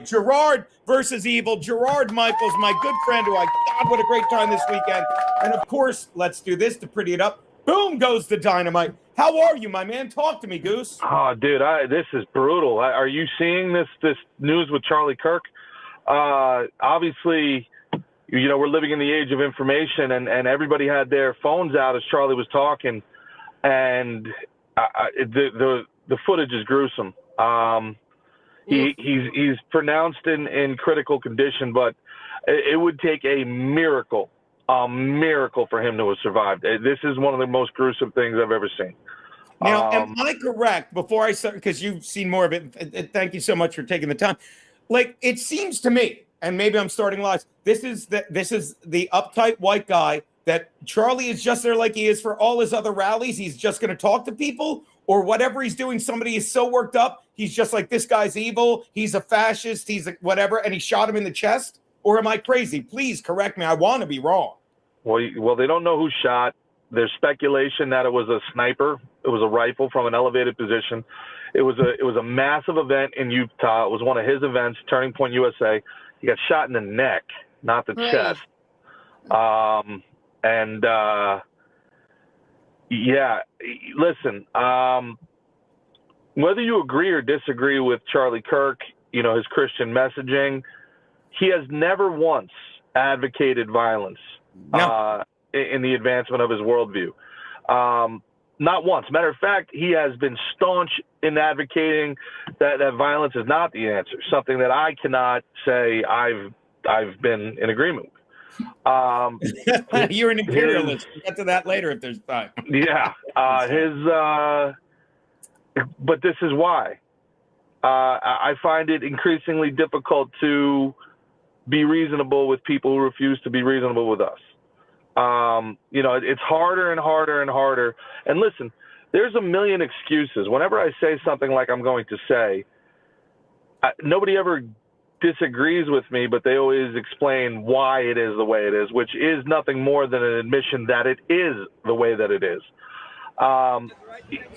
Gerard versus Evil. Gerard Michaels, my good friend, who God, what a great time this weekend. And of course, let's do this to pretty it up. Boom goes the dynamite. How are you, my man? Talk to me, Goose. Oh, dude, this is brutal. Are you seeing this news with Charlie Kirk? Obviously, we're living in the age of information, and everybody had their phones out as Charlie was talking, and the footage is gruesome. He's pronounced in critical condition, but it would take a miracle for him to have survived. This is one of the most gruesome things I've ever seen. Now, am I correct, before I start, because you've seen more of it, thank you so much for taking the time. Like, it seems to me, and maybe I'm starting lies, this is the uptight white guy that Charlie is just there like he is for all his other rallies. He's just going to talk to people, or whatever he's doing, somebody is so worked up, he's just like, this guy's evil, he's a fascist, he's a whatever, and he shot him in the chest? Or am I crazy? Please correct me. I want to be wrong. Well, they don't know who shot. There's speculation that it was a sniper. It was a rifle from an elevated position. It was a massive event in Utah. It was one of his events, Turning Point USA. He got shot in the neck, not the chest. Yeah, listen, whether you agree or disagree with Charlie Kirk, his Christian messaging, he has never once advocated violence in the advancement of his worldview. Not once. Matter of fact, he has been staunch in advocating that violence is not the answer, something that I cannot say I've been in agreement with. You're an imperialist. We'll get to that later if there's time. Yeah. But this is why. I find it increasingly difficult to be reasonable with people who refuse to be reasonable with us. It's harder and harder and harder. And listen, there's a million excuses. Whenever I say something like I'm going to say, nobody ever disagrees with me, but they always explain why it is the way it is, which is nothing more than an admission that it is the way that it is.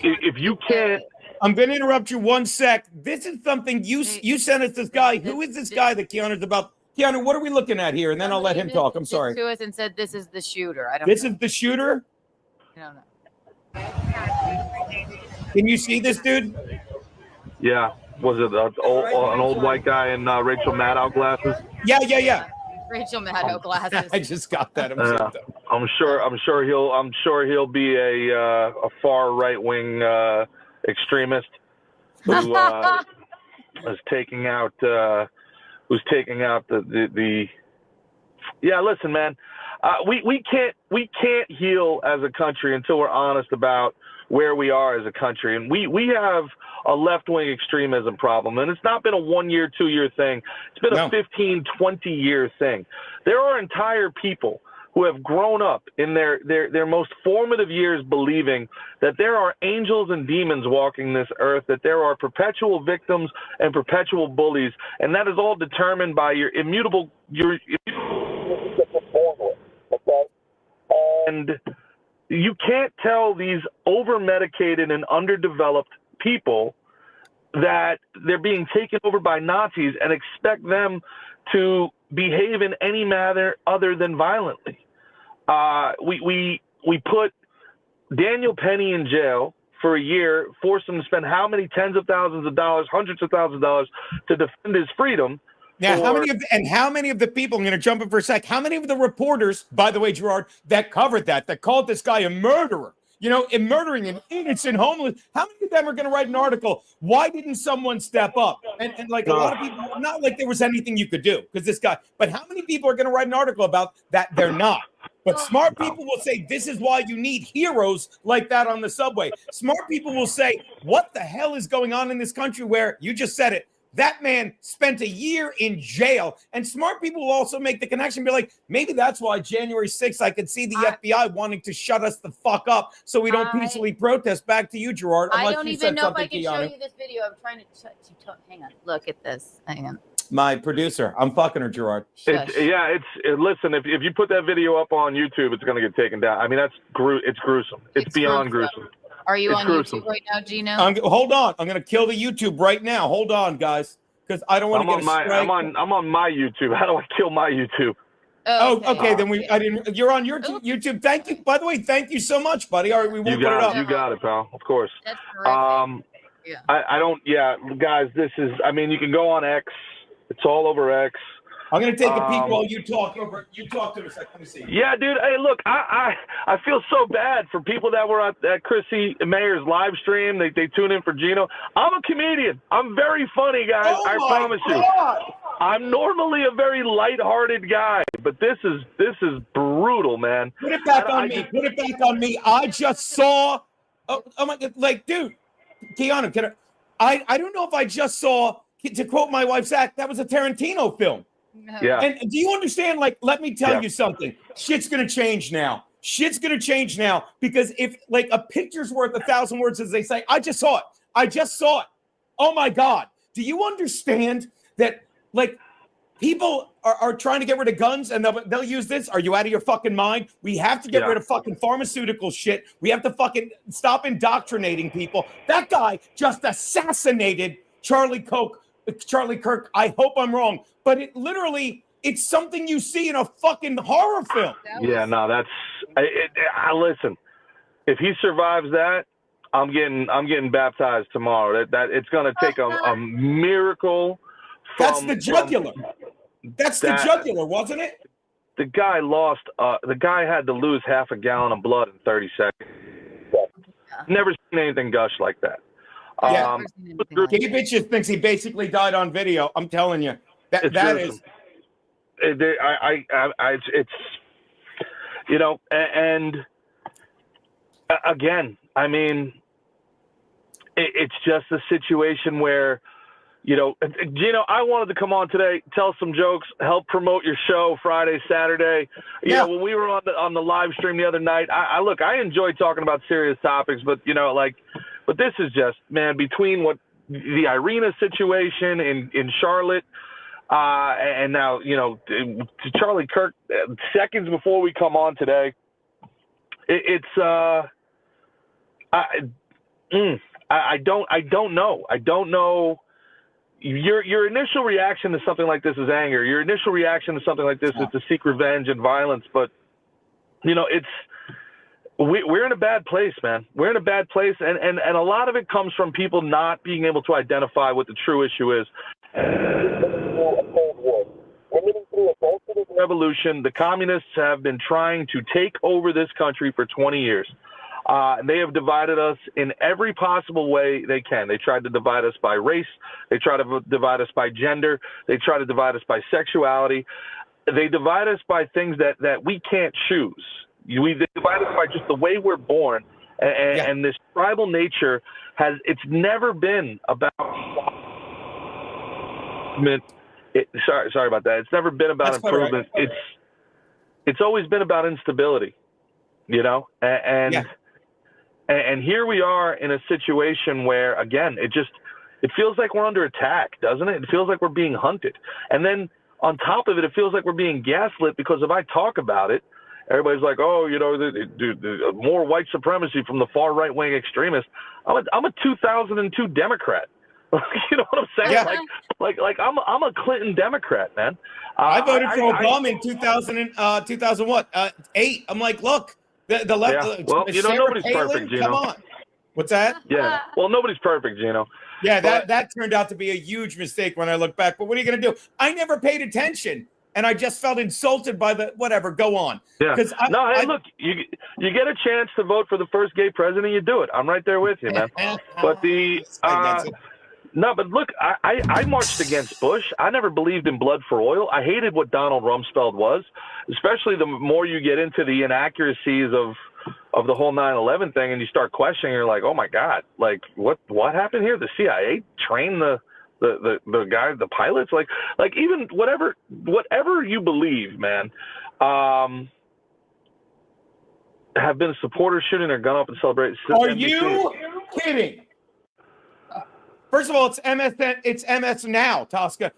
If you can't... I'm going to interrupt you one sec. This is something you sent us this guy. Who is this guy that Keanu's about? Keanu, what are we looking at here? And then I'll let him talk. I'm sorry. To us and said this is the shooter. This is the shooter? I don't know. Can you see this dude? Yeah. Was it an old white guy in Rachel Maddow glasses? Yeah. Rachel Maddow glasses. I just got that. I'm sure he'll be a far right wing extremist who is taking out the yeah. Listen, man, we can't heal as a country until we're honest about where we are as a country, and we have a left-wing extremism problem, and it's not been a 1 year, 2 year thing. It's been a 15, 20-year thing. There are entire people who have grown up in their most formative years believing that there are angels and demons walking this earth, that there are perpetual victims and perpetual bullies, and that is all determined by your immutable and you can't tell these over-medicated and underdeveloped people that they're being taken over by Nazis and expect them to behave in any manner other than violently. We put Daniel Penny in jail for a year, forced him to spend how many tens of thousands of dollars, hundreds of thousands of dollars to defend his freedom. Now, how many of the people, I'm going to jump in for a sec, how many of the reporters, by the way, Gerard, that covered that called this guy a murderer, in murdering an innocent homeless, how many of them are going to write an article? Why didn't someone step up? And like a lot of people, not like there was anything you could do because this guy, but how many people are going to write an article about that? They're not. But smart people will say, this is why you need heroes like that on the subway. Smart people will say, what the hell is going on in this country where, you just said it, that man spent a year in jail. And smart people will also make the connection, be like, maybe that's why January 6th, I could see the FBI wanting to shut us the fuck up so we don't peacefully protest. Back to you, Gerard. I don't even know if I can show you this video. I'm trying to hang on. Look at this. Hang on. My producer. I'm fucking her, Gerard. Listen, if you put that video up on YouTube, it's going to get taken down. I mean, it's gruesome. It's beyond gruesome. Are you on YouTube right now, Geno? Hold on. I'm going to kill the YouTube right now. Hold on, guys. because I don't want to get a strike. I'm on my YouTube. How do I kill my YouTube? Oh, okay. Then you're on your YouTube. Thank you. By the way, thank you so much, buddy. All right, we won't put it up. You got it, pal. Of course. That's terrific. I don't. Yeah, guys. This is. I mean, you can go on X. It's all over X. I'm gonna take a peek while you talk. You talk to me a second. Let me see. Yeah, dude. Hey, look. I feel so bad for people that were at Chrissy Mayer's live stream. They tune in for Geno. I'm a comedian. I'm very funny, guys. I promise you. I'm normally a very lighthearted guy, but this is brutal, man. Put it back on me. Put it back on me. I just saw. Oh my God! Like, dude, Keanu, I don't know if I just saw. To quote my wife's act, that was a Tarantino film. Yeah. And do you understand? Like, let me tell you something. Shit's gonna change now. Shit's gonna change now because if like a picture's worth 1,000 words, as they say, I just saw it. I just saw it. Oh my God! Do you understand that? Like, people are trying to get rid of guns, and they'll use this. Are you out of your fucking mind? We have to get rid of fucking pharmaceutical shit. We have to fucking stop indoctrinating people. That guy just assassinated Charlie Kirk. I hope I'm wrong, but it's something you see in a fucking horror film. Yeah, no, that's. Listen, if he survives that, I'm getting baptized tomorrow. That it's gonna take a miracle. That's the jugular. That's the jugular, wasn't it? The guy lost. The guy had to lose half a gallon of blood in 30 seconds. Never seen anything gush like that. Yeah. Gay Bitches thinks he basically died on video. I'm telling you, that is. It's you know, and again, I mean, it's just a situation where. You know, Geno, I wanted to come on today, tell some jokes, help promote your show Friday, Saturday. You know, when we were on the live stream the other night, I enjoy talking about serious topics, but but this is just, man, between what the Irina situation in Charlotte, and now, to Charlie Kirk, seconds before we come on today, I don't know. Your initial reaction to something like this is anger. Your initial reaction to something like this is to seek revenge and violence. But, we're in a bad place, man. We're in a bad place. And a lot of it comes from people not being able to identify what the true issue is. We're living through a Bolshevik revolution. The communists have been trying to take over this country for 20 years. They have divided us in every possible way they can. They tried to divide us by race. They try to divide us by gender. They try to divide us by sexuality. They divide us by things that we can't choose. They divide us by just the way we're born. And this tribal nature it's never been about sorry about that. It's never been about improvement. Right. It's always been about instability, And here we are in a situation where, again, it feels like we're under attack, doesn't it? It feels like we're being hunted. And then on top of it, it feels like we're being gaslit because if I talk about it, everybody's like, oh, more white supremacy from the far right-wing extremists. I'm a 2002 Democrat. You know what I'm saying? Yeah. Like I'm a Clinton Democrat, man. I voted for Obama in 2008. I'm like, look. The left. Yeah. Well, nobody's perfect, Geno. Come on. What's that? Yeah. Well, nobody's perfect, Geno. Yeah, that turned out to be a huge mistake when I look back. But what are you going to do? I never paid attention, and I just felt insulted by the whatever. Go on. Yeah. Look, you get a chance to vote for the first gay president, you do it. I'm right there with you, man. But but look, I marched against Bush. I never believed in blood for oil. I hated what Donald Rumsfeld was, especially the more you get into the inaccuracies of the whole 9/11 thing and you start questioning, you're like, oh my God, like what happened here? The CIA trained the guy, the pilots, like even whatever you believe, man, have been supporters shooting their gun up and celebrating. Are you kidding? First of all, it's MSN. It's MS Now, Tosca.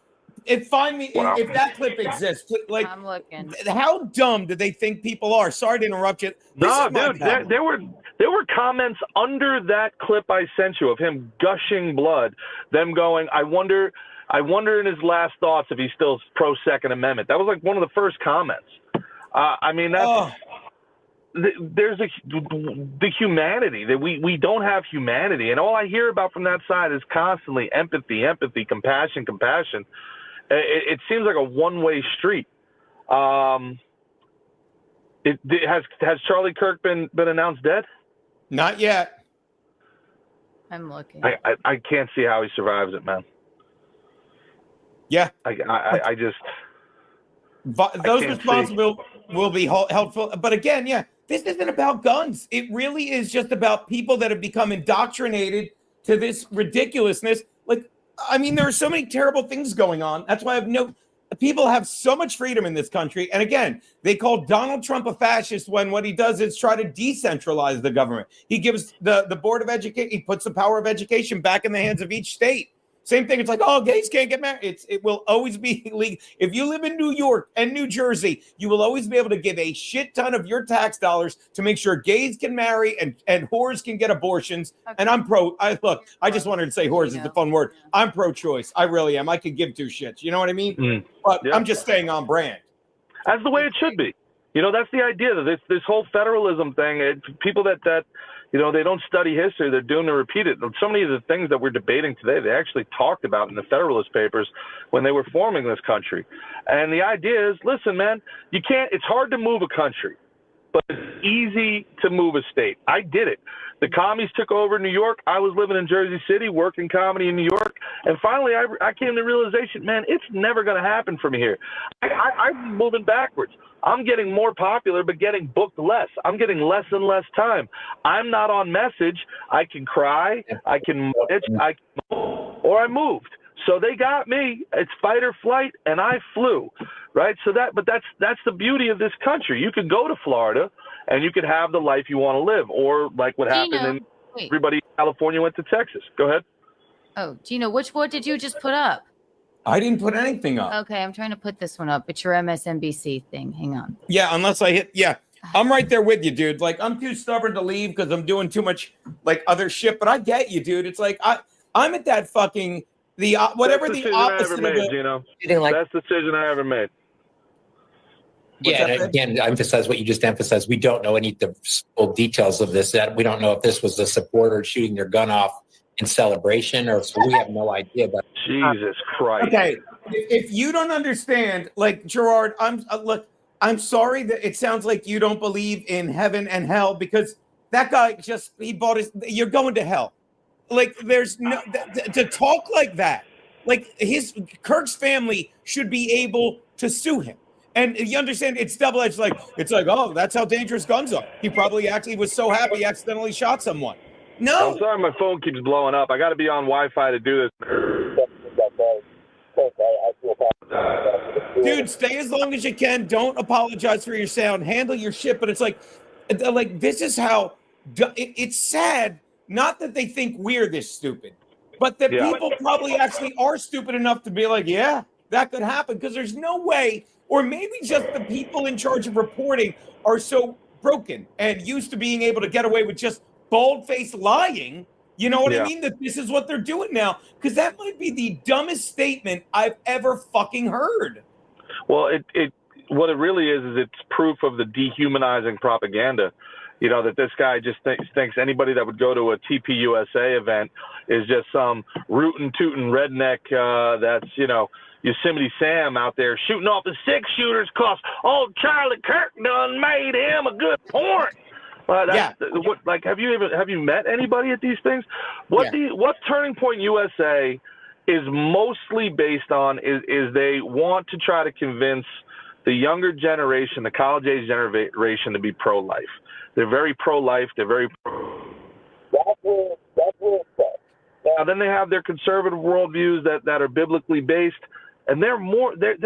If that clip exists, like I'm looking. How dumb do they think people are? Sorry to interrupt you. No, dude, there were comments under that clip I sent you of him gushing blood. Them going, I wonder I wonder in his last thoughts if he's still pro Second Amendment. That was like one of the first comments. I mean, there's the humanity that we don't have humanity, and all I hear about from that side is constantly empathy, compassion. It seems like a one-way street. Has Charlie Kirk been announced dead? Not yet. I'm looking. I can't see how he survives it, man. Yeah. I just those responsible will be helpful. But again, yeah, this isn't about guns. It really is just about people that have become indoctrinated to this ridiculousness. Like, I mean, there are so many terrible things going on. That's why people have so much freedom in this country. And again, they call Donald Trump a fascist when what he does is try to decentralize the government. He gives the Board of Education, he puts the power of education back in the hands of each state. Same thing. It's like, oh, gays can't get married. It will always be legal. If you live in New York and New Jersey, you will always be able to give a shit ton of your tax dollars to make sure gays can marry and whores can get abortions. Okay. And I'm I just wanted to say whores is a fun word. Yeah. I'm pro-choice. I really am. I could give two shits. You know what I mean? But yeah. I'm just staying on brand. That's the way it should be. That's the idea that this whole federalism thing, people that they don't study history, they're doomed to repeat it. So many of the things that we're debating today, they actually talked about in the Federalist Papers when they were forming this country. And the idea is, listen, man, it's hard to move a country, but it's easy to move a state. I did it. The commies took over New York. I was living in Jersey City, working comedy in New York. And finally, I came to the realization, man, it's never going to happen from here. I'm moving backwards. I'm getting more popular, but getting booked less. I'm getting less and less time. I'm not on message. I can cry. I can or I moved. So they got me. It's fight or flight, and I flew, right? So but that's the beauty of this country. You could go to Florida, and you could have the life you want to live, or like what happened everybody in California went to Texas. Go ahead. Oh, Geno, what did you just put up? I didn't put anything up. Okay, I'm trying to put this one up. It's your MSNBC thing. Hang on. Yeah, unless I hit. Yeah, I'm right there with you, dude. Like, I'm too stubborn to leave because I'm doing too much like other shit. But I get you, dude. It's like I'm at that fucking whatever the opposite made, of Geno. Best decision I ever made. Yeah, and again, emphasize what you just emphasized. We don't know any of the full details of this. That we don't know if this was a supporter shooting their gun off in celebration, or so we have no idea. But Jesus Christ. Okay, if you don't understand, like Gerard, I'm sorry that it sounds like you don't believe in heaven and hell because that guy you're going to hell. Like there's no to talk like that. Like Kirk's family should be able to sue him. And you understand it's double-edged. It's like, oh, that's how dangerous guns are. He probably actually was so happy he accidentally shot someone. No. I'm sorry my phone keeps blowing up. I got to be on Wi-Fi to do this. Dude, stay as long as you can. Don't apologize for your sound. Handle your shit. But it's like this is how it's sad. Not that they think we're this stupid, but that people probably actually are stupid enough to be like, yeah, that could happen. Because there's no way, or maybe just the people in charge of reporting are so broken and used to being able to get away with just bald-faced lying, you know what I mean? That this is what they're doing now. Because that might be the dumbest statement I've ever fucking heard. Well, what it really is it's proof of the dehumanizing propaganda. That this guy just thinks anybody that would go to a TPUSA event is just some rootin' tootin' redneck that's, Yosemite Sam out there shooting off the 6-shooters cause old Charlie Kirk done made him a good point. Have you met anybody at these things? What Turning Point USA is mostly based on is they want to try to convince the younger generation, the college age generation, to be pro-life. They're very pro-life. They're very pro. That's where it's at. Now, then they have their conservative worldviews that are biblically based, and they're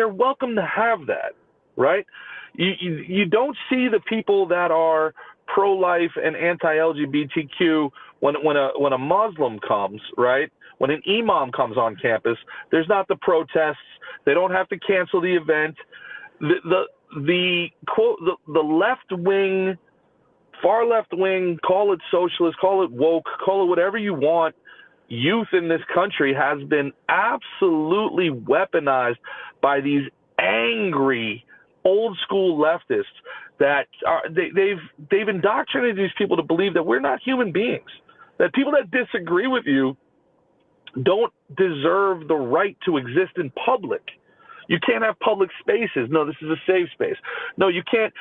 welcome to have that, right? You don't see the people that are pro-life and anti-LGBTQ when a Muslim comes, right? When an imam comes on campus, there's not the protests. They don't have to cancel the event. The quote, the left wing, far left wing, call it socialist, call it woke, call it whatever you want. youth in this country has been absolutely weaponized by these angry old school leftists that are they've indoctrinated these people to believe that we're not human beings, that people that disagree with you don't deserve the right to exist in public. You can't have public spaces. No, this is a safe space. No, you can't.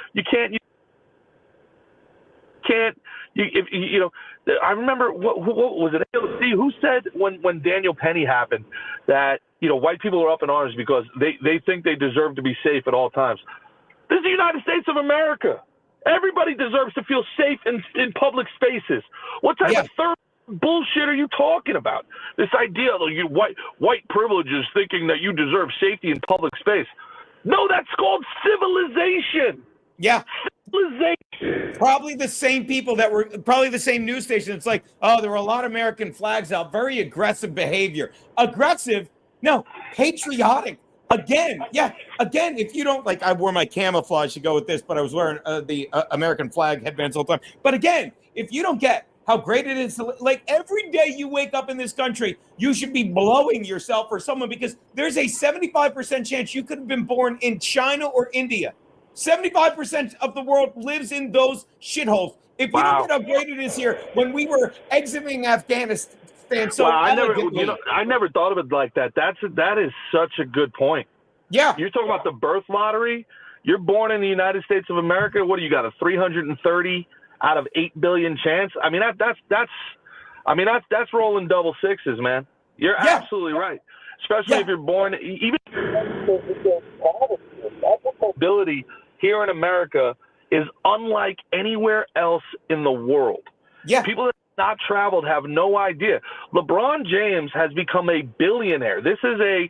I remember what was it? AOC who said when Daniel Penny happened that white people are up in arms because they think they deserve to be safe at all times. This is the United States of America. Everybody deserves to feel safe in public spaces. What type of third bullshit are you talking about? This idea that white privilege is thinking that you deserve safety in public space. No, that's called civilization. Yeah. Civilization. Probably the same people that were probably the same news station. It's like, oh, there were a lot of American flags out. Very aggressive behavior. Aggressive? No, patriotic. Again, if you don't I wore my camouflage to go with this, but I was wearing the American flag headbands all the time. But again, if you don't get how great it is to, every day you wake up in this country, you should be blowing yourself for someone, because there's a 75% chance you could have been born in China or India. 75% of the world lives in those shitholes. If you don't get how great it is here, when we were exiting Afghanistan I never thought of it like that. That is such a good point. Yeah. You're talking about the birth lottery. You're born in the United States of America. What do you got? A 330 out of 8 billion chance? I mean, that's rolling double sixes, man. You're absolutely right. Especially if you're born, even ability here in America is unlike anywhere else in the world. Yeah. People that have not traveled have no idea. LeBron James has become a billionaire. This is a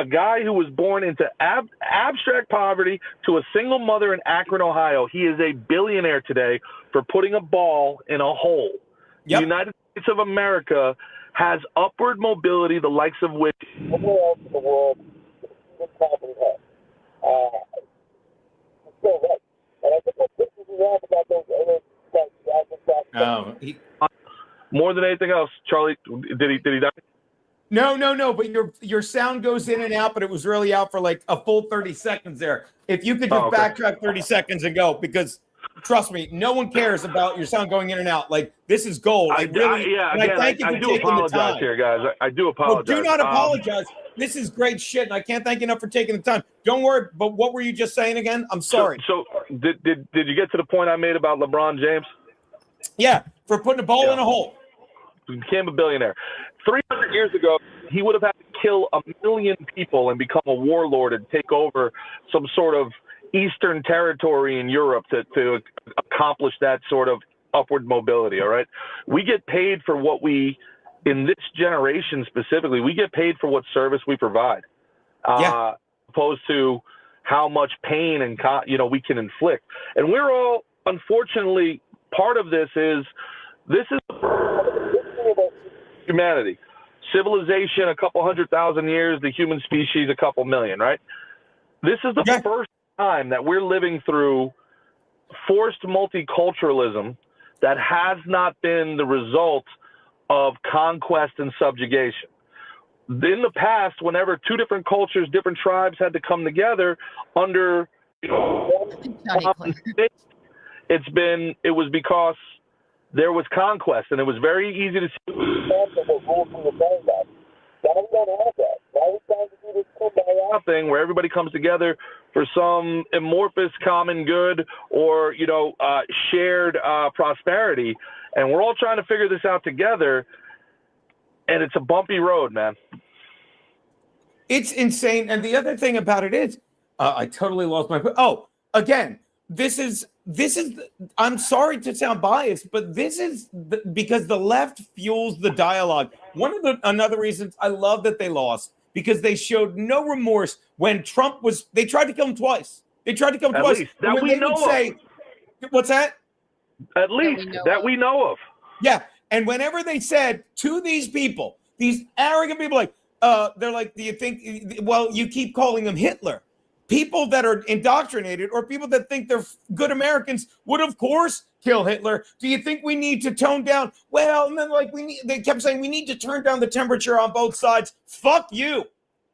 guy who was born into abstract poverty to a single mother in Akron, Ohio. He is a billionaire today for putting a ball in a hole. Yep. The United States of America has upward mobility, the likes of which nowhere else in the world this probably has. So right. And I think what's interesting about those more than anything else, Charlie, did he die? No. But your sound goes in and out, but it was really out for a full 30 seconds there. If you could just backtrack 30 seconds and go, because trust me, no one cares about your sound going in and out. This is gold. I do apologize here, guys. I do apologize. Well, do not apologize. This is great shit, and I can't thank you enough for taking the time. Don't worry, but what were you just saying again? I'm sorry. So did you get to the point I made about LeBron James? Yeah, for putting a ball in a hole. He became a billionaire. 300 years ago, he would have had to kill 1 million people and become a warlord and take over some sort of Eastern territory in Europe to accomplish that sort of upward mobility, all right? We get paid for what in this generation specifically, we get paid for what service we provide, opposed to how much pain and we can inflict. And we're all, unfortunately, part of this is humanity. Civilization, a couple 100,000 years, the human species, a couple million, right? This is the first time that we're living through forced multiculturalism that has not been the result of conquest and subjugation. In the past, whenever two different cultures, different tribes had to come together under it was because there was conquest, and it was very easy to see. Now we don't have that. Now we're trying to do this kumbaya thing where everybody comes together for some amorphous common good or, shared prosperity. And we're all trying to figure this out together. And it's a bumpy road, man. It's insane. And the other thing about it is, I totally lost my. Oh, again, this is. I'm sorry to sound biased, but this is because the left fuels the dialogue. Another reasons I love that they lost, because they showed no remorse when Trump was. They tried to kill him twice. At least that we know of. What's that? At least that we know of. Yeah, and whenever they said to these people, these arrogant people, they're like, do you think? Well, you keep calling them Hitler. People that are indoctrinated or people that think they're good Americans would, of course, kill Hitler? Do you think we need to tone down? Well, and then they kept saying we need to turn down the temperature on both sides. Fuck you.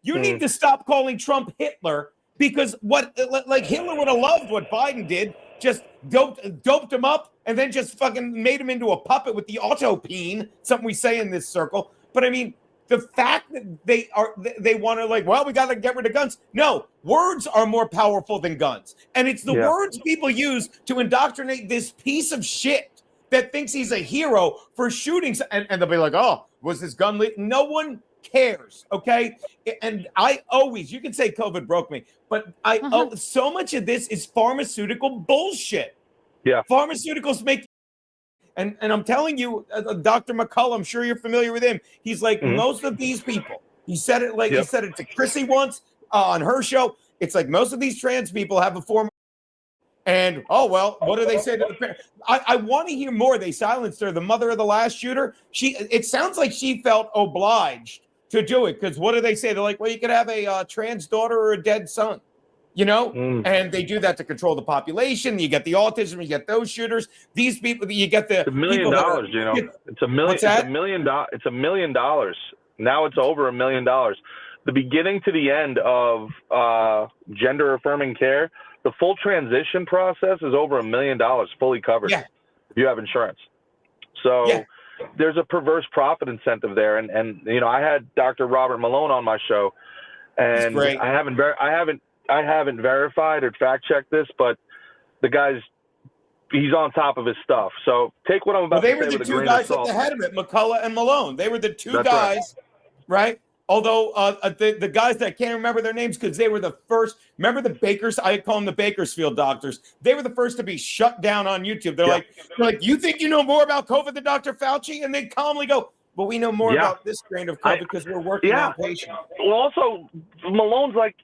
You need to stop calling Trump Hitler, because Hitler would have loved what Biden did, just doped him up and then just fucking made him into a puppet with the autopene, something we say in this circle. But I mean, the fact that they want to we got to get rid of guns. No, words are more powerful than guns. And it's the words people use to indoctrinate this piece of shit that thinks he's a hero for shootings. And they'll be like, oh, was this gun leak? No one cares, okay? And you can say COVID broke me, but so much of this is pharmaceutical bullshit. Yeah. Pharmaceuticals make. And I'm telling you, Dr. McCullough, I'm sure you're familiar with him. He's like, most of these people, he said it he said it to Chrissy once on her show. It's like most of these trans people have a form. And, what do they say to the parents? I want to hear more. They silenced her, the mother of the last shooter. It sounds like she felt obliged to do it, because what do they say? They're like, well, you could have a trans daughter or a dead son. And they do that to control the population. You get the autism, you get those shooters. These people, you get the $1 million, It's $1 million. It's $1 million. It's $1 million. Now it's over $1 million. The beginning to the end of gender affirming care, the full transition process is over $1 million, fully covered. Yeah. If you have insurance. So there's a perverse profit incentive there. And I had Dr. Robert Malone on my show, and I haven't verified or fact checked this, but the he's on top of his stuff. So take what I'm about to say with a grain of salt. They were the two guys at the head of it, McCullough and Malone. They were the two guys, right? Although the guys that I can't remember their names, because they were the first. Remember the Bakers? I call them the Bakersfield doctors. They were the first to be shut down on YouTube. They're like, you think you know more about COVID than Dr. Fauci? And they calmly go, well, we know more about this strain of COVID because we're working on patients. Well, also, Malone's like,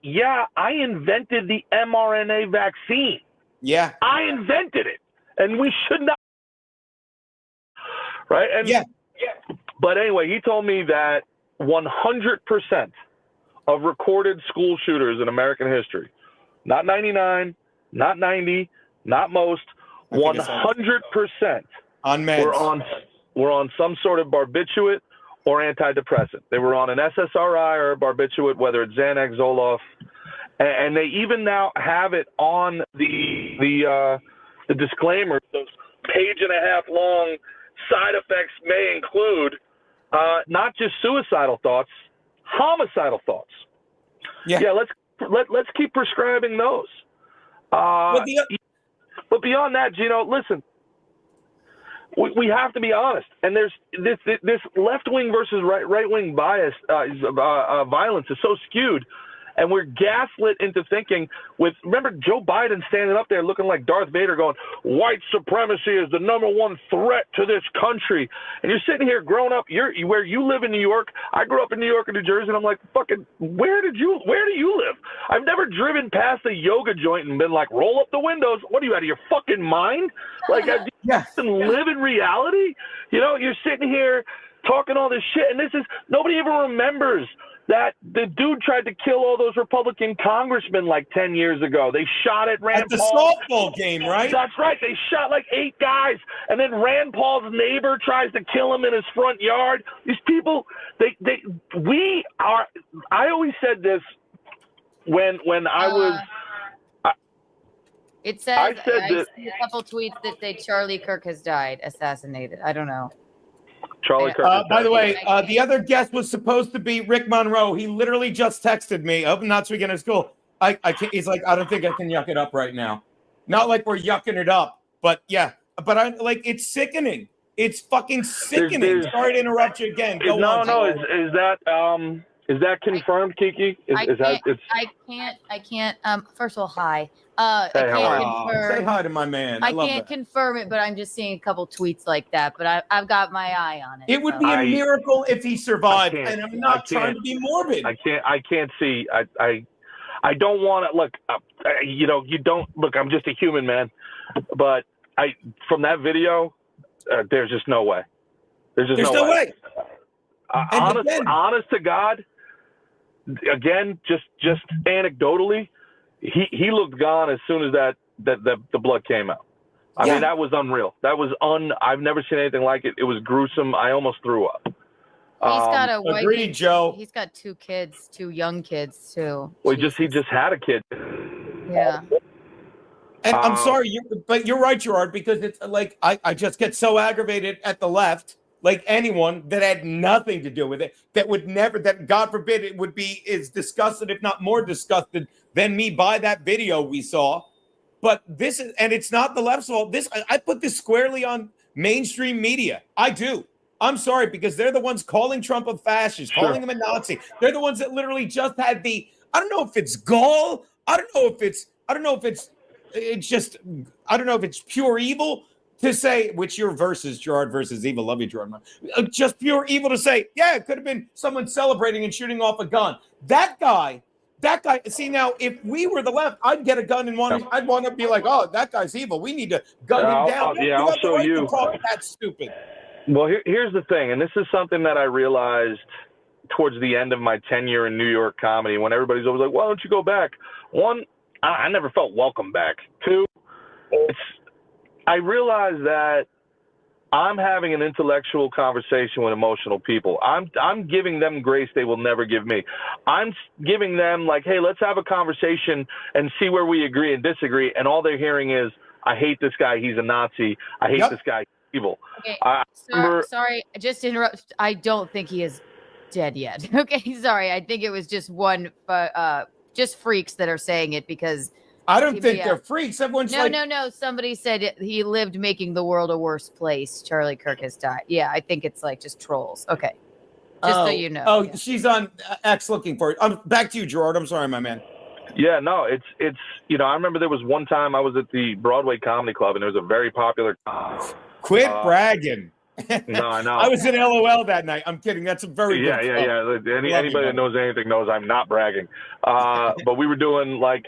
I invented the mRNA vaccine. Yeah. I invented it, and we should not. Right? And But anyway, he told me that 100% of recorded school shooters in American history, not 99, not 90, not most, 100% on meds. Were on some sort of barbiturate or antidepressant. They were on an SSRI or a barbiturate, whether it's Xanax, Zoloft, and they even now have it on the disclaimer. Those page-and-a-half long side effects may include not just suicidal thoughts, homicidal thoughts. Yeah. Let's keep prescribing those. But beyond that, Geno, listen. We have to be honest, and there's this left-wing versus right-wing bias, violence is so skewed, and we're gaslit into thinking remember Joe Biden standing up there looking like Darth Vader going, white supremacy is the number one threat to this country. And you're sitting here growing up, where you live in New York. I grew up in New York and New Jersey, and I'm like, fucking, where do you live? I've never driven past a yoga joint and been like, roll up the windows. What are you, out of your fucking mind? Like, do you live in reality? You're sitting here talking all this shit, and nobody even remembers that the dude tried to kill all those Republican congressmen like 10 years ago. They shot at Rand Paul. At the softball game, right? That's right. They shot like 8 guys. And then Rand Paul's neighbor tries to kill him in his front yard. These people, I always said this when I was. It says, I see a couple tweets that say Charlie Kirk has died, assassinated. I don't know. Charlie Kirk. By the way, the other guest was supposed to be Rick Monroe. He literally just texted me. I'm not speaking at school. I can't, he's like, I don't think I can yuck it up right now. Not like we're yucking it up, but but I it's sickening. It's fucking sickening. Sorry to interrupt you again. Is that confirmed, Kiki? I can't. First of all, hi. I can't confirm. Say hi to my man. I can't confirm it, but I'm just seeing a couple tweets like that. But I've got my eye on it. It would be a miracle if he survived, and I'm not trying to be morbid. I can't see. I don't want to look. You don't look. I'm just a human, man. But from that video, there's just no way. There's no way. Honest to God. Again, just anecdotally, he looked gone as soon as that the blood came out. I mean, that was unreal. I've never seen anything like it. It was gruesome. I almost threw up. He's got a wife. Agreed, Joe. He's got 2 kids, 2 young kids too. Well, he just had a kid. Yeah. And I'm sorry, but you're right, Gerard, because it's like I just get so aggravated at the left, like anyone that had nothing to do with it, that would never, that God forbid it would be is disgusted, if not more disgusted than me by that video we saw. But this is, and it's not the left's fault. I put this squarely on mainstream media. I do. I'm sorry, because they're the ones calling Trump a fascist, calling him a Nazi. They're the ones that literally just had the, I don't know if it's gall. I don't know if it's pure evil to say, which your versus Gerard versus evil. Love you, Gerard. Just pure evil to say, yeah, it could have been someone celebrating and shooting off a gun. That guy, see now, if we were the left, I'd get a gun and I'd want to be like, oh, that guy's evil. We need to gun him down. I'll show you. That's stupid. Well, here's the thing, and this is something that I realized towards the end of my tenure in New York comedy, when everybody's always like, why don't you go back? One, I never felt welcome back. 2, I realized that I'm having an intellectual conversation with emotional people. I'm giving them grace they will never give me. I'm giving them like, hey, let's have a conversation and see where we agree and disagree. And all they're hearing is, I hate this guy. He's a Nazi. I hate this guy. He's evil. Okay. Sorry, just to interrupt. I don't think he is dead yet. Okay, sorry. I think it was just just freaks that are saying it because. I don't think they're freaks. Everyone's no. Somebody said he lived making the world a worse place. Charlie Kirk has died. Yeah, I think it's like just trolls. Okay, just so you know. Oh, she's on X looking for it. Back to you, Gerard. I'm sorry, my man. Yeah, no, it's I remember there was one time I was at the Broadway Comedy Club and there was a very popular. Quit bragging. No, I know. I was in LOL that night. I'm kidding. That's a very good club. Anybody that knows anything knows I'm not bragging. But we were doing like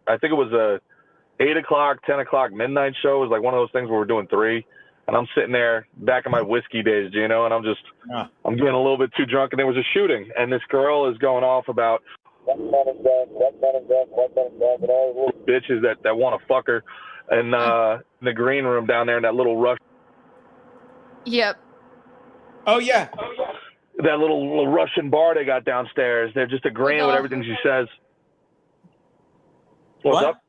I think it was a 8 o'clock, 10 o'clock, midnight show. It was like one of those things where we're doing 3. And I'm sitting there back in my whiskey days, Geno, and I'm getting a little bit too drunk. And there was a shooting. And this girl is going off about and all the little bitches that want to fuck her. And in the green room down there in that little rush. Yep. Oh, yeah. That little Russian bar they got downstairs. They're just agreeing with everything she says. What's up?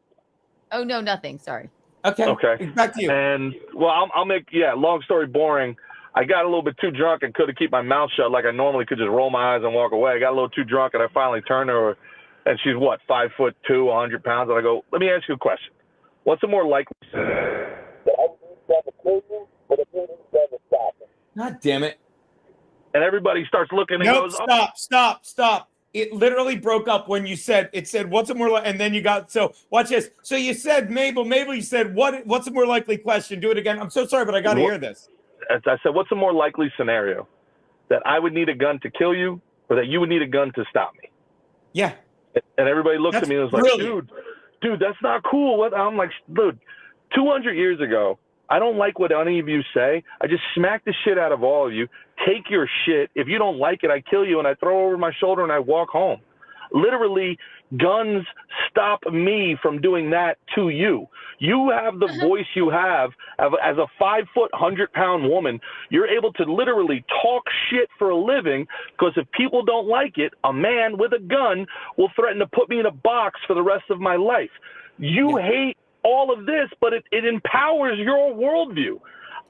Oh, no, nothing. Sorry. Okay. Back to you. And, well, I'll make, long story boring. I got a little bit too drunk and could have kept my mouth shut like I normally could, just roll my eyes and walk away. I got a little too drunk and I finally turned to her, and she's, 5'2", 100 pounds. And I go, let me ask you a question. What's the more likely that I would to kill you or that you to stop me? God damn it. And everybody starts looking and goes, Stop. It literally broke up when you said, what's it more like, and then you got, so watch this. So you said, Mabel, you said, what's a more likely question? Do it again. I'm so sorry, but I got to hear this. I said, what's a more likely scenario? That I would need a gun to kill you or that you would need a gun to stop me? Yeah. And everybody looked at me and was like, dude, that's not cool. I'm like, dude, 200 years ago, I don't like what any of you say. I just smack the shit out of all of you. Take your shit. If you don't like it, I kill you and I throw it over my shoulder and I walk home. Literally, guns stop me from doing that to you. You have the voice you have as a 5', 100-pound woman. You're able to literally talk shit for a living because if people don't like it, a man with a gun will threaten to put me in a box for the rest of my life. You hate all of this, but it empowers your worldview.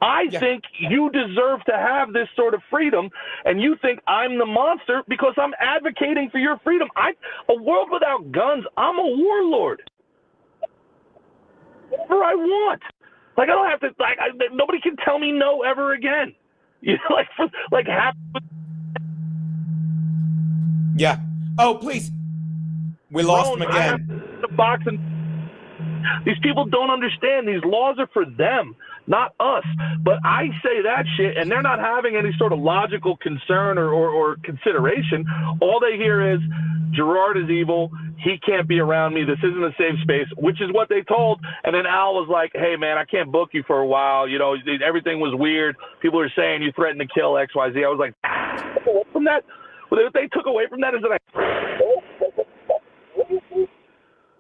I think you deserve to have this sort of freedom, and you think I'm the monster because I'm advocating for your freedom. A world without guns, I'm a warlord. Whatever I want. Like, I don't have to, nobody can tell me no ever again. Yeah. Oh, please. We lost him again. The box and these people don't understand. These laws are for them, not us. But I say that shit, and they're not having any sort of logical concern or consideration. All they hear is, Gerard is evil. He can't be around me. This isn't a safe space, which is what they told. And then Al was like, hey, man, I can't book you for a while. Everything was weird. People are saying you threatened to kill X, Y, Z. I was like, from that, what they took away from that is that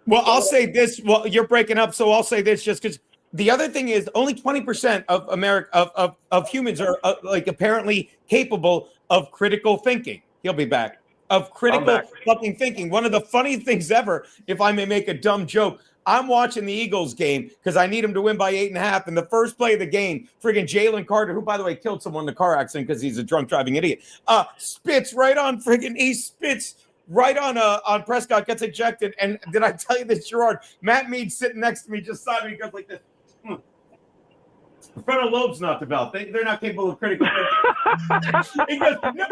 Well, I'll say this. Well, you're breaking up, so I'll say this just because The other thing is only 20% of America of humans are like apparently capable of critical thinking. He'll be back. Of critical fucking thinking. One of the funny things ever, if I may make a dumb joke, I'm watching the Eagles game because I need them to win by 8.5. And the first play of the game, friggin' Jalen Carter, who by the way killed someone in a car accident because he's a drunk driving idiot, spits right on Prescott, gets ejected. And did I tell you this, Gerard? Matt Mead sitting next to me just saw me, goes like this. The frontal lobe's not developed. They're not capable of critical thinking. He goes, no.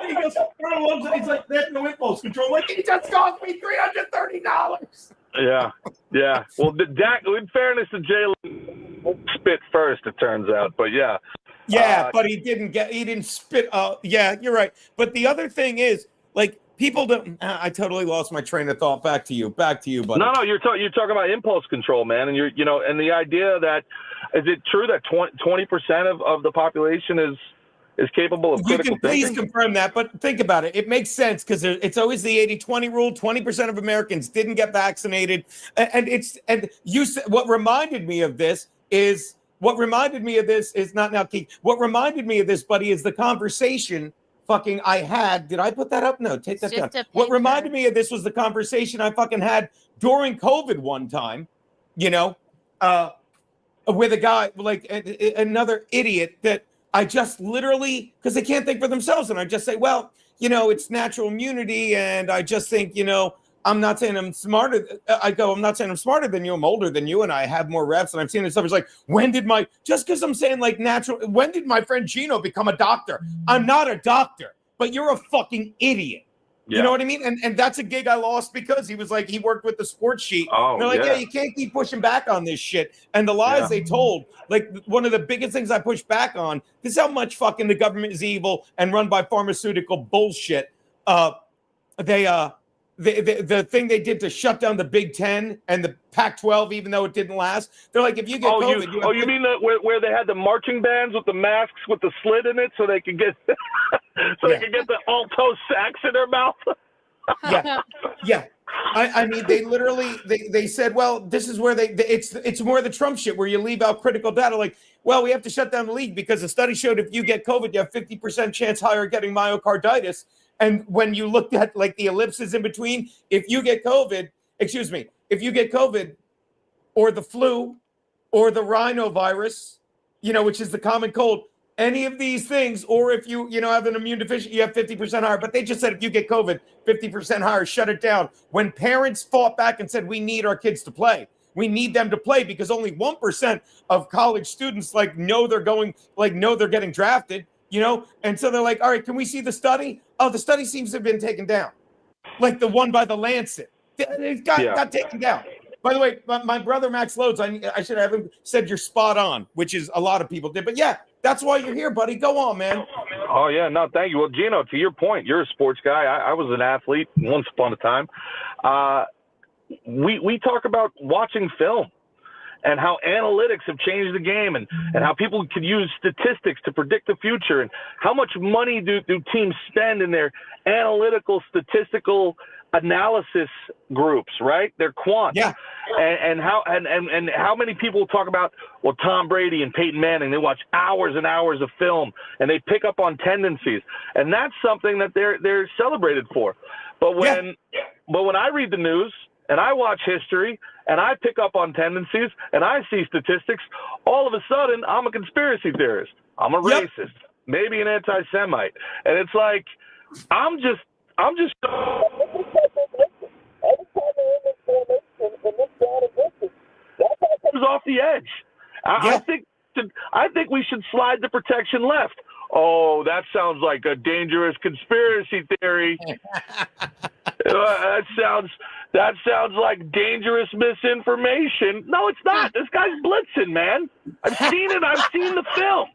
He goes, frontal lobe's, he's like, they have no impulse control. Like, he just cost me $330. Yeah. Well, Dak, in fairness to Jalen, spit first, it turns out. But yeah. Yeah, but he didn't spit. Yeah, you're right. But the other thing is, like, people don't. I totally lost my train of thought. Back to you, buddy. No, you're talking about impulse control, man, and and the idea that is it true that 20% of the population is capable of critical thinking? You can please confirm that, but think about it. It makes sense because it's always the 80-20 rule. 20% of Americans didn't get vaccinated, and you said what reminded me of this is not now, Keith. What reminded me of this, buddy, is the conversation. Fucking I had. Did I put that up? No, take that down. What reminded me of this was the conversation I fucking had during COVID one time, with a guy, like another idiot that I just literally, because they can't think for themselves. And I just say, well, it's natural immunity. And I just think, I'm not saying I'm smarter. I'm not saying I'm smarter than you. I'm older than you. And I have more reps. And I've seen this stuff. It's like, just because I'm saying like natural, when did my friend Geno become a doctor? I'm not a doctor, but you're a fucking idiot. Yeah. You know what I mean? And that's a gig I lost because he was like, he worked with the sports sheet. Oh, and they're like, yeah, you can't keep pushing back on this shit. And the lies they told, like one of the biggest things I push back on, this is how much fucking the government is evil and run by pharmaceutical bullshit. The thing they did to shut down the Big Ten and the Pac-12, even though it didn't last, they're like, if you get COVID, you mean that where they had the marching bands with the masks with the slit in it, so they could get they could get the Alto sax in their mouth? Yeah. I mean, they literally they said, well, this is where it's more the Trump shit where you leave out critical data. Like, well, we have to shut down the league because the study showed if you get COVID, you have 50% chance higher getting myocarditis. And when you looked at like the ellipses in between, if you get COVID or the flu or the rhinovirus, which is the common cold, any of these things, or if you have an immune deficiency, you have 50% higher. But they just said if you get COVID, 50% higher, shut it down. When parents fought back and said, we need our kids to play. We need them to play because only 1% of college students know they're getting drafted. And so they're like, all right, can we see the study? Oh, the study seems to have been taken down. Like the one by the Lancet. It got taken down. By the way, my brother Max Lodes, I should have him said you're spot on, which is a lot of people did. But yeah, that's why you're here, buddy. Go on, man. Oh, yeah. No, thank you. Well, Geno, to your point, you're a sports guy. I was an athlete once upon a time. We talk about watching film and how analytics have changed the game and how people could use statistics to predict the future and how much money do teams spend in their analytical statistical analysis groups, right? They're quants. Yeah. And how many people talk about, well, Tom Brady and Peyton Manning, they watch hours and hours of film and they pick up on tendencies. And that's something that they're celebrated for. But when I read the news and I watch history and I pick up on tendencies and I see statistics, all of a sudden I'm a conspiracy theorist. I'm a racist, maybe an anti-Semite. And it's like, I'm just off the edge. I think we should slide the protection left. Oh, that sounds like a dangerous conspiracy theory. That sounds like dangerous misinformation. No, it's not. This guy's blitzing, man. I've seen it. I've seen the film.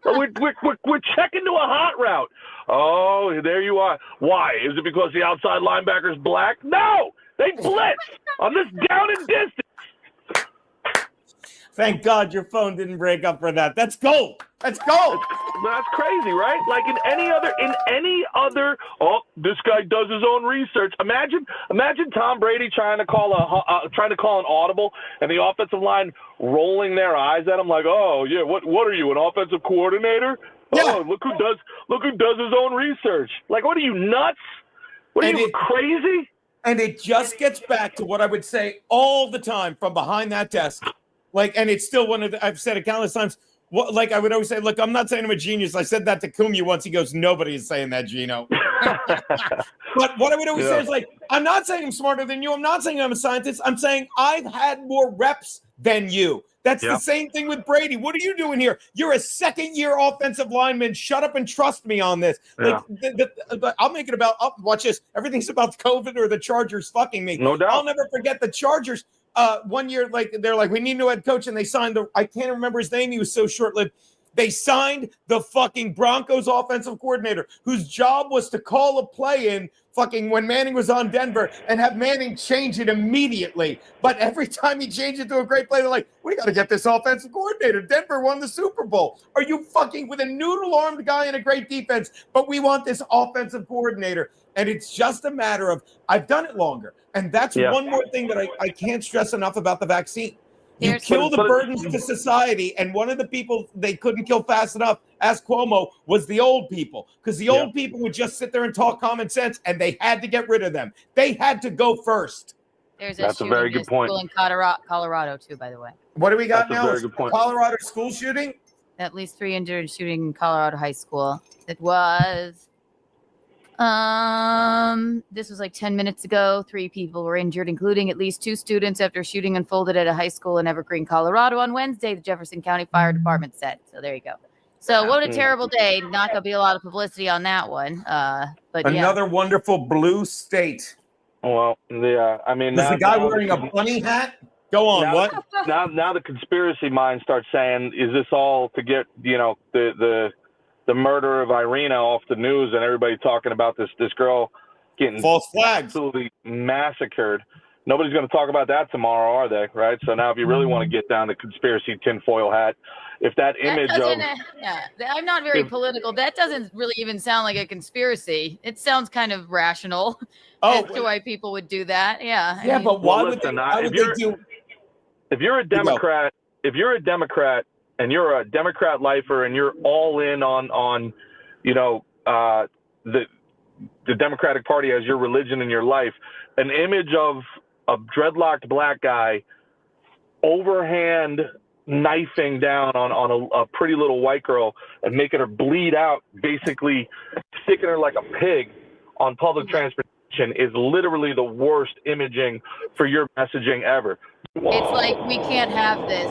We're checking to a hot route. Oh, there you are. Why? Is it because the outside linebacker's black? No, they blitz on this down and distance. Thank God your phone didn't break up for that. That's gold. That's gold. That's crazy, right? Like in any other, oh, this guy does his own research. Imagine Tom Brady trying to call an audible, and the offensive line rolling their eyes at him like, oh yeah, what are you, an offensive coordinator? Yeah. Oh, look who does his own research. Like, what are you, nuts? What are you, crazy? And it just gets back to what I would say all the time from behind that desk. Like, and it's still one of the, I've said it countless times. Like, I would always say, look, I'm not saying I'm a genius. I said that to Kumi once. He goes, nobody is saying that, Geno. But what I would always say is, like, I'm not saying I'm smarter than you. I'm not saying I'm a scientist. I'm saying I've had more reps than you. That's the same thing with Brady. What are you doing here? You're a second-year offensive lineman. Shut up and trust me on this. Yeah. Like, I'll make it about, watch this. Everything's about COVID or the Chargers fucking me. No doubt. I'll never forget the Chargers. 1 year, like, they're like, we need a new head coach, and they signed I can't remember his name. He was so short-lived. They signed the fucking Broncos offensive coordinator, whose job was to call a play in fucking when Manning was on Denver and have Manning change it immediately. But every time he changed it to a great play, they're like, we got to get this offensive coordinator. Denver won the Super Bowl. Are you fucking with a noodle-armed guy and a great defense, but we want this offensive coordinator? And it's just a matter of, I've done it longer. And that's one more thing that I can't stress enough about the vaccine. You kill the burdens to society, and one of the people they couldn't kill fast enough, ask Cuomo, was the old people. Because the old people would just sit there and talk common sense, and they had to get rid of them. They had to go first. That's a very good point. In Colorado, too, by the way. What do we got now? Very good point. Colorado school shooting? At least 3 injured shooting in Colorado high school. It was... this was like 10 minutes ago. 3 people were injured, including at least 2 students after shooting unfolded at a high school in Evergreen, Colorado on Wednesday, the Jefferson County Fire Department said. So there you go. So what a terrible day. Not going to be a lot of publicity on that one. But another wonderful blue state. Well, yeah, I mean, is the guy wearing a bunny hat? Go on, what? Now the conspiracy mind starts saying, is this all to get, the murder of Irina off the news and everybody talking about this girl getting false flags, absolutely massacred? Nobody's going to talk about that tomorrow, are they? Right. So now, if you really want to get down the conspiracy tinfoil hat, if that image of I'm not very political. That doesn't really even sound like a conspiracy. It sounds kind of rational as to why people would do that. Yeah. I mean, but why would they do? If you're a Democrat, and you're a Democrat lifer, and you're all in on the Democratic Party as your religion in your life, an image of a dreadlocked black guy overhand knifing down on a pretty little white girl and making her bleed out, basically sticking her like a pig on public transportation is literally the worst imaging for your messaging ever. It's like, we can't have this.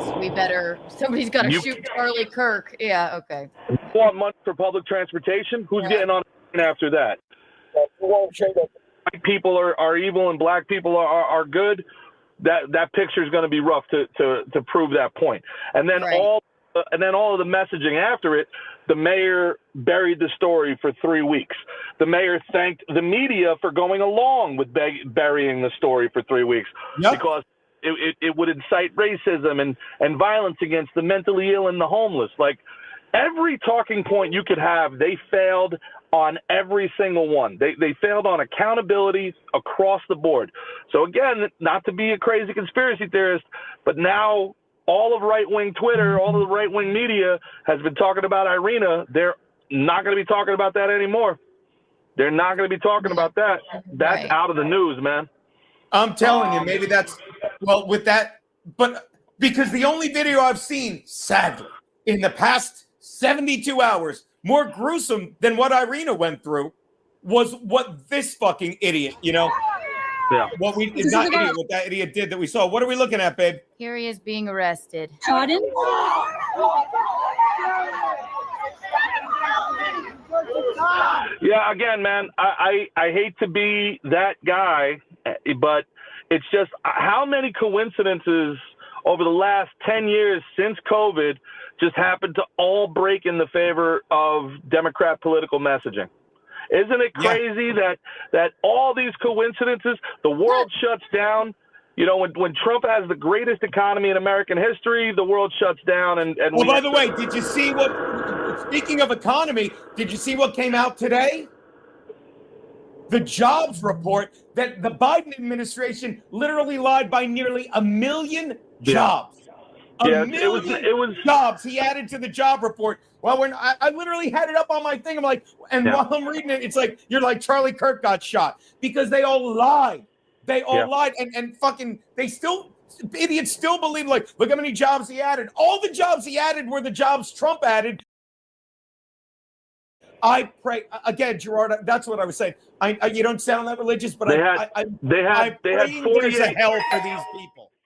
Somebody's got to shoot Charlie Kirk. Yeah, okay. You want money for public transportation? Who's getting on after that? White people are evil and black people are good. That picture is going to be rough to prove that point. And then all of the messaging after it, the mayor buried the story for 3 weeks. The mayor thanked the media for going along with burying the story for 3 weeks because it would incite racism and violence against the mentally ill and the homeless. Like, every talking point you could have, they failed on every single one. They failed on accountability across the board. So again, not to be a crazy conspiracy theorist, but now all of right-wing Twitter, all of the right-wing media has been talking about Irina. They're not going to be talking about that anymore. They're not going to be talking about that. That's out of the news, man. I'm telling you, maybe that's, with that, but because the only video I've seen, sadly, in the past 72 hours, more gruesome than what Irina went through, was what this fucking idiot, Yeah. What that idiot did that we saw. What are we looking at, babe? Here he is being arrested. Pardon? Yeah, again, man, I hate to be that guy, but it's just how many coincidences over the last 10 years since COVID just happened to all break in the favor of Democrat political messaging. Isn't it crazy that all these coincidences, the world shuts down, You know, when Trump has the greatest economy in American history, the world shuts down. And well, by the way, did you see what? Speaking of economy, did you see what came out today? The jobs report that the Biden administration literally lied by nearly 1 million jobs. Yeah. A million jobs he added to the job report. Well, when I literally had it up on my thing, I'm like, and while I'm reading it, it's like you're like Charlie Kirk got shot because they all lied. They all lied and fucking idiots still believe, like, look how many jobs he added. All the jobs he added were the jobs Trump added. I pray again, Gerard. That's what I was saying. You don't sound that religious, but they had 48 there's a hell for these people.